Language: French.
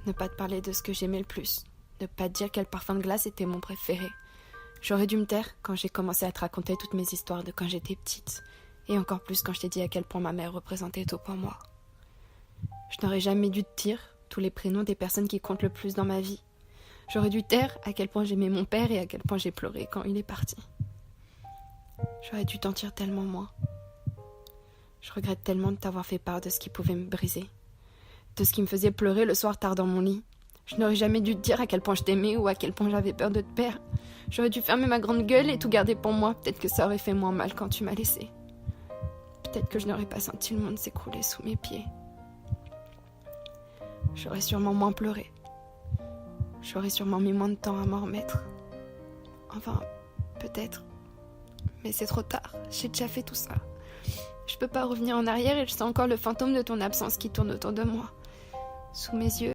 Ne pas te parler de ce que j'aimais le plus. Ne pas te dire quel parfum de glace était mon préféré. J'aurais dû me taire quand j'ai commencé à te raconter toutes mes histoires de quand j'étais petite. Et encore plus quand je t'ai dit à quel point ma mère représentait tout pour moi. Je n'aurais jamais dû te dire tous les prénoms des personnes qui comptent le plus dans ma vie. J'aurais dû taire à quel point j'aimais mon père et à quel point j'ai pleuré quand il est parti. J'aurais dû t'en dire tellement moins. Je regrette tellement de t'avoir fait part de ce qui pouvait me briser. De ce qui me faisait pleurer le soir tard dans mon lit. Je n'aurais jamais dû te dire à quel point je t'aimais ou à quel point j'avais peur de te perdre. J'aurais dû fermer ma grande gueule et tout garder pour moi. Peut-être que ça aurait fait moins mal quand tu m'as laissé. Peut-être que je n'aurais pas senti le monde s'écrouler sous mes pieds. J'aurais sûrement moins pleuré. J'aurais sûrement mis moins de temps à m'en remettre. Enfin, peut-être. Mais c'est trop tard. J'ai déjà fait tout ça. Je peux pas revenir en arrière et je sens encore le fantôme de ton absence qui tourne autour de moi. Sous mes yeux.